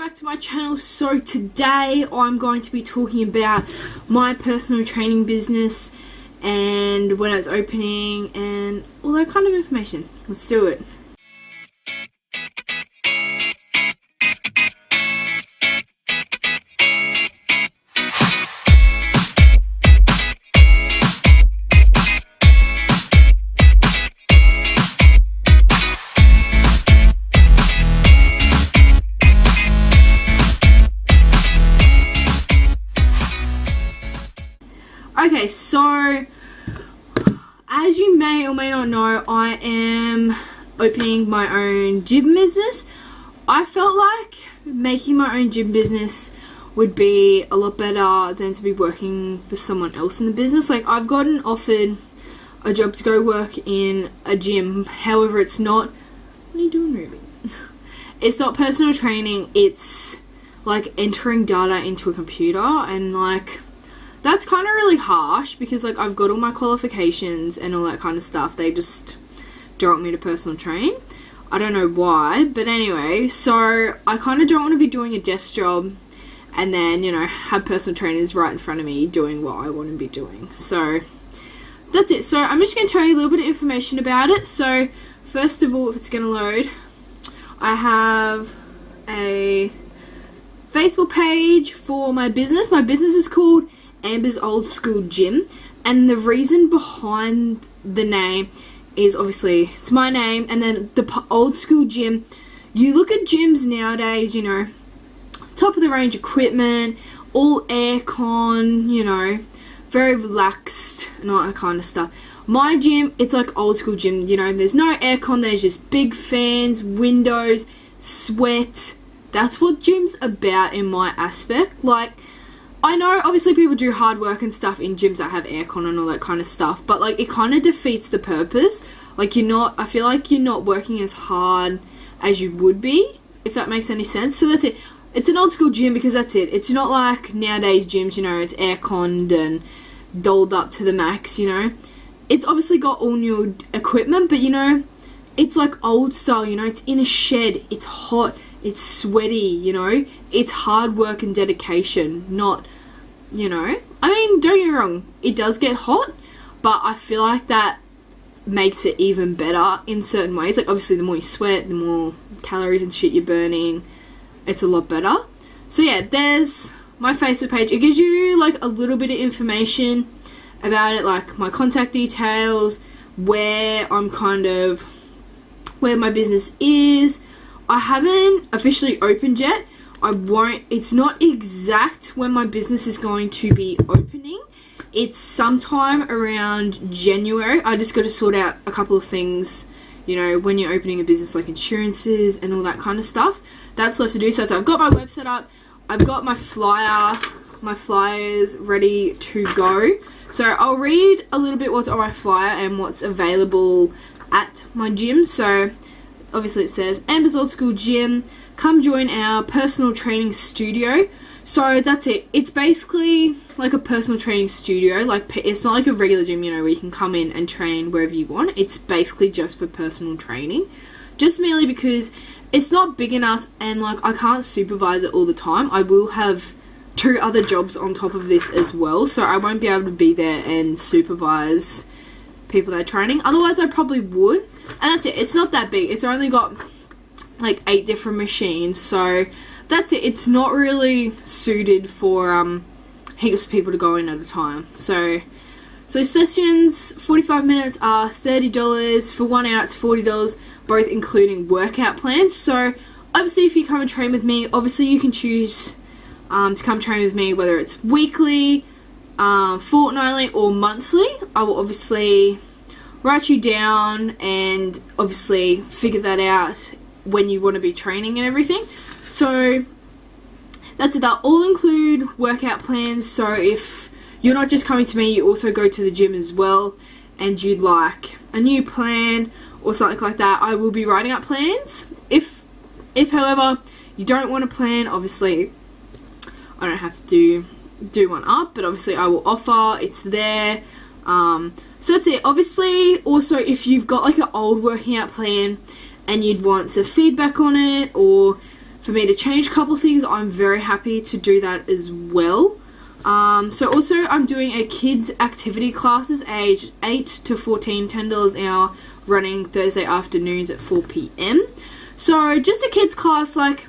back to my channel. So today I'm going to be talking about my personal training business and when it's opening and all that kind of information. Let's do it. Okay, so as you may or may not know, I am opening my own gym business. I felt like making my own gym business would be a lot better than to be working for someone else in the business. Like, I've gotten offered a job to go work in a gym, however it's not, what are you doing, Ruby? It's not personal training, it's like entering data into a computer, and like, that's kind of really harsh because like I've got all my qualifications and all that kind of stuff. They just don't want me to personal train. I don't know why, but anyway, so I kind of don't want to be doing a desk job and then, you know, have personal trainers right in front of me doing what I want to be doing. So that's it. So I'm just going to tell you a little bit of information about it. So first of all, if it's going to load, I have a Facebook page for my business. My business is called Amber's Old School Gym, and the reason behind the name is obviously it's my name, and then the old school gym. You look at gyms nowadays, you know, top of the range equipment, all aircon, you know, very relaxed and all that kind of stuff. My gym, it's like old school gym, you know, there's no aircon, there's just big fans, windows, sweat. That's what gym's about in my aspect. Like, I know obviously people do hard work and stuff in gyms that have aircon and all that kind of stuff, but like it kind of defeats the purpose. Like, I feel like you're not working as hard as you would be, if that makes any sense. So that's it. It's an old school gym because that's it. It's not like nowadays gyms, you know, it's airconned and dolled up to the max, you know. It's obviously got all new equipment, but you know, it's like old style, you know, it's in a shed, it's hot, it's sweaty, you know, it's hard work and dedication, not, you know, I mean, don't get me wrong, it does get hot, but I feel like that makes it even better in certain ways. Like, obviously the more you sweat, the more calories and shit you're burning, it's a lot better. So yeah, there's my Facebook page. It gives you like a little bit of information about it, like my contact details, where my business is. I haven't officially opened yet. I won't. It's not exact when my business is going to be opening. It's sometime around January. I just got to sort out a couple of things, you know, when you're opening a business, like insurances and all that kind of stuff. That's left to do. So I've got my website up. I've got my flyers ready to go. So I'll read a little bit what's on my flyer and what's available at my gym. So obviously it says Amber's Old School Gym, come join our personal training studio. So that's it. It's basically like a personal training studio. Like, it's not like a regular gym, you know, where you can come in and train wherever you want. It's basically just for personal training, just merely because it's not big enough and like I can't supervise it all the time. I will have 2 other jobs on top of this as well, so I won't be able to be there and supervise people that are training. Otherwise I probably would. And that's it. It's not that big. It's only got like 8 different machines. So that's it. It's not really suited for heaps of people to go in at a time. So sessions, 45 minutes are $30. For 1 hour, it's $40, both including workout plans. So obviously if you come and train with me, obviously you can choose to come train with me, whether it's weekly, fortnightly or monthly. I will obviously write you down and obviously figure that out when you want to be training and everything. So that's it. They'll all include workout plans. So if you're not just coming to me, you also go to the gym as well, and you'd like a new plan or something like that, I will be writing up plans. If however you don't want a plan, obviously I don't have to do one up, but obviously I will offer, it's there. So that's it. Obviously, also, if you've got like an old working out plan and you'd want some feedback on it, or for me to change a couple things, I'm very happy to do that as well. So also I'm doing a kids activity classes age 8 to 14, $10 an hour, running Thursday afternoons at 4 p.m. So just a kids class, like,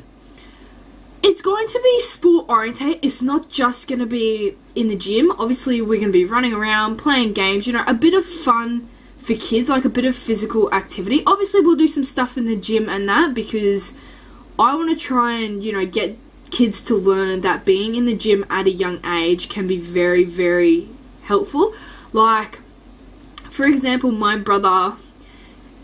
it's going to be sport oriented. It's not just going to be in the gym. Obviously we're going to be running around, playing games, you know, a bit of fun for kids, like a bit of physical activity. Obviously we'll do some stuff in the gym and that, because I want to try and, you know, get kids to learn that being in the gym at a young age can be very, very helpful. Like, for example, my brother,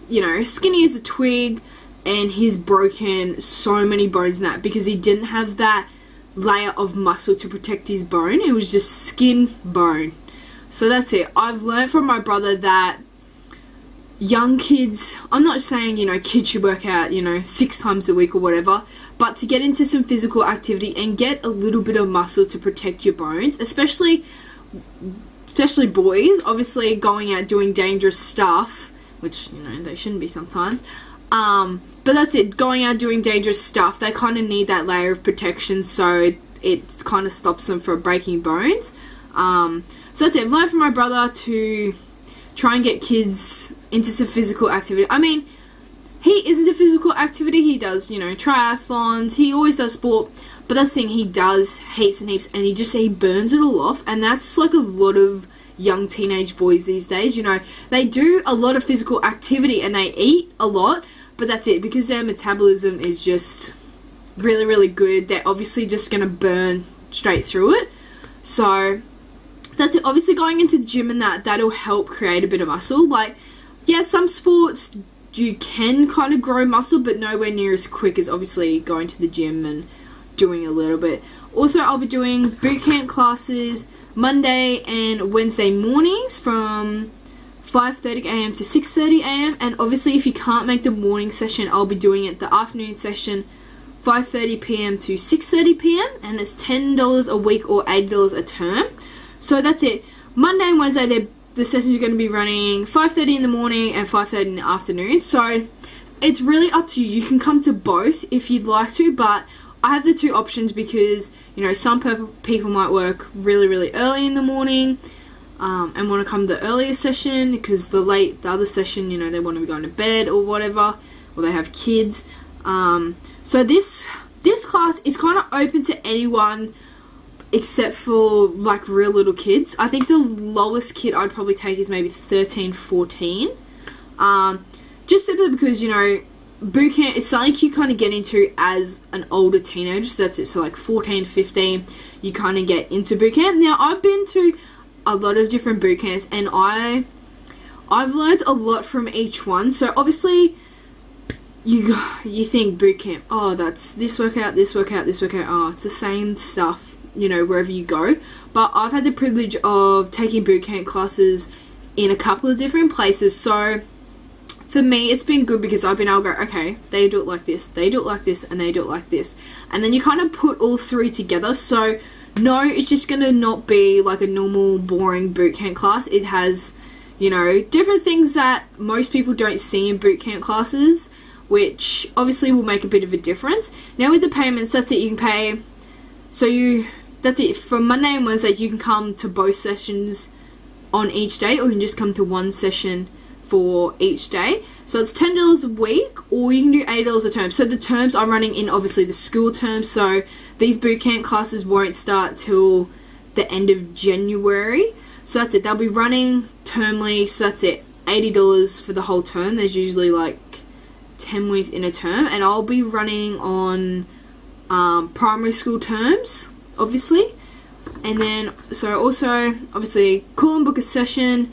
you know, skinny as a twig, and he's broken so many bones in that because he didn't have that layer of muscle to protect his bone. It was just skin, bone. So that's it. I've learned from my brother that young kids, I'm not saying, you know, kids should work out, you know, 6 times a week or whatever, but to get into some physical activity and get a little bit of muscle to protect your bones, especially boys, obviously going out doing dangerous stuff, which, you know, they shouldn't be sometimes, but that's it, going out doing dangerous stuff, they kind of need that layer of protection, so it kind of stops them from breaking bones. So that's it. I've learned from my brother to try and get kids into some physical activity. I mean, he is into physical activity. He does, you know, triathlons. He always does sport. But that's the thing, he does heaps and heaps, and he burns it all off. And that's like a lot of young teenage boys these days. You know, they do a lot of physical activity and they eat a lot, but that's it, because their metabolism is just really, really good. They're obviously just going to burn straight through it. So that's it. Obviously going into the gym and that'll help create a bit of muscle. Like, yeah, some sports you can kind of grow muscle, but nowhere near as quick as obviously going to the gym and doing a little bit. Also, I'll be doing boot camp classes Monday and Wednesday mornings from 5:30 a.m. to 6:30 a.m. And obviously if you can't make the morning session, I'll be doing it the afternoon session, 5:30 p.m. to 6:30 p.m. and it's $10 a week or $80 a term. So that's it. Monday and Wednesday, the sessions are going to be running 5:30 in the morning and 5:30 in the afternoon. So it's really up to you. You can come to both if you'd like to, but I have the 2 options because, you know, some people might work really, really early in the morning and want to come to the earlier session, because the other session, you know, they want to be going to bed or whatever, or they have kids. So this class is kind of open to anyone except for like real little kids. I think the lowest kid I'd probably take is maybe 13, 14. Just simply because, you know, boot camp is something you kind of get into as an older teenager. So that's it. So like 14, 15, you kind of get into boot camp. Now, I've been to a lot of different boot camps and I've learned a lot from each one. So obviously you think boot camp, oh, that's this workout, this workout, this workout. Oh, it's the same stuff, you know, wherever you go. But I've had the privilege of taking boot camp classes in a couple of different places. So for me, it's been good because I've been able to go, okay, they do it like this, they do it like this, and they do it like this. And then you kind of put all 3 together. So no, it's just going to not be like a normal, boring boot camp class. It has, you know, different things that most people don't see in boot camp classes, which obviously will make a bit of a difference. Now with the payments, that's it. You can pay, that's it. For Monday and Wednesday, you can come to both sessions on each day, or you can just come to one session for each day. So it's $10 a week, or you can do $8 a term. So the terms I'm running in, obviously the school terms, so these boot camp classes won't start till the end of January. So that's it. They'll be running termly. So that's it. $80 for the whole term. There's usually like 10 weeks in a term, and I'll be running on primary school terms, obviously. And then, so also, obviously, call and book a session,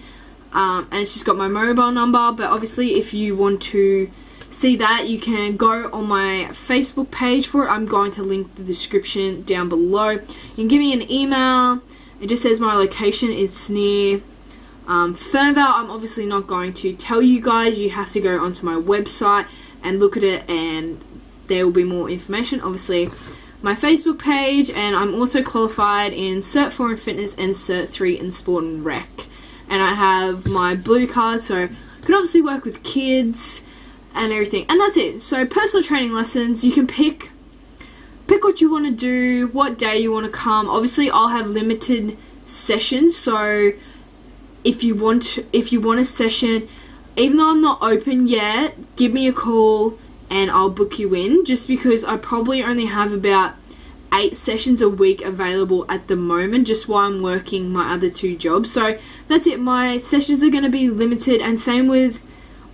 and it's just got my mobile number. But obviously, if you want to see that, you can go on my Facebook page for it. I'm going to link the description down below. You can give me an email. It just says my location is near Fernvale. I'm obviously not going to tell you guys. You have to go onto my website and look at it, and there will be more information. Obviously, my Facebook page, and I'm also qualified in Cert 4 in Fitness and Cert 3 in Sport and Rec. And I have my blue card, so I can obviously work with kids and everything. And that's it. So personal training lessons, you can pick what you want to do, what day you want to come. Obviously I'll have limited sessions, so if you want a session, even though I'm not open yet, give me a call and I'll book you in, just because I probably only have about 8 sessions a week available at the moment, just while I'm working my other 2 jobs. So that's it, my sessions are going to be limited, and same with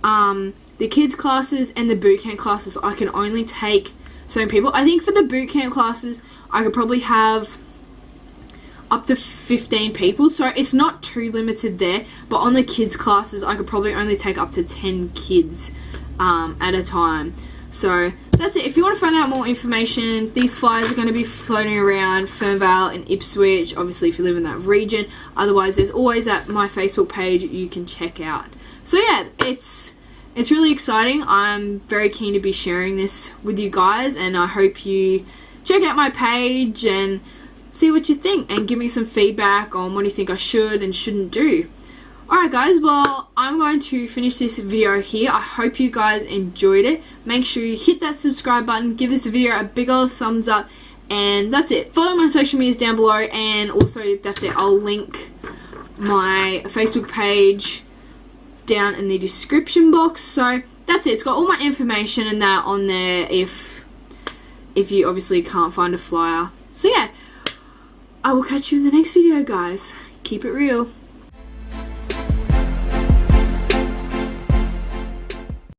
the kids classes and the bootcamp classes. I can only take so many people. I think for the bootcamp classes I could probably have up to 15 people, so it's not too limited there. But on the kids classes I could probably only take up to 10 kids at a time. So that's it. If you want to find out more information, these flyers are going to be floating around Fernvale and Ipswich, obviously if you live in that region. Otherwise there's always at my Facebook page you can check out. So yeah, it's really exciting. I'm very keen to be sharing this with you guys, and I hope you check out my page and see what you think and give me some feedback on what you think I should and shouldn't do. Alright guys, well, I'm going to finish this video here. I hope you guys enjoyed it. Make sure you hit that subscribe button, give this video a big old thumbs up, and that's it. Follow my social medias down below, and also that's it. I'll link my Facebook page down in the description box. So that's it. It's got all my information and that on there if you obviously can't find a flyer. So yeah, I will catch you in the next video, guys. Keep it real.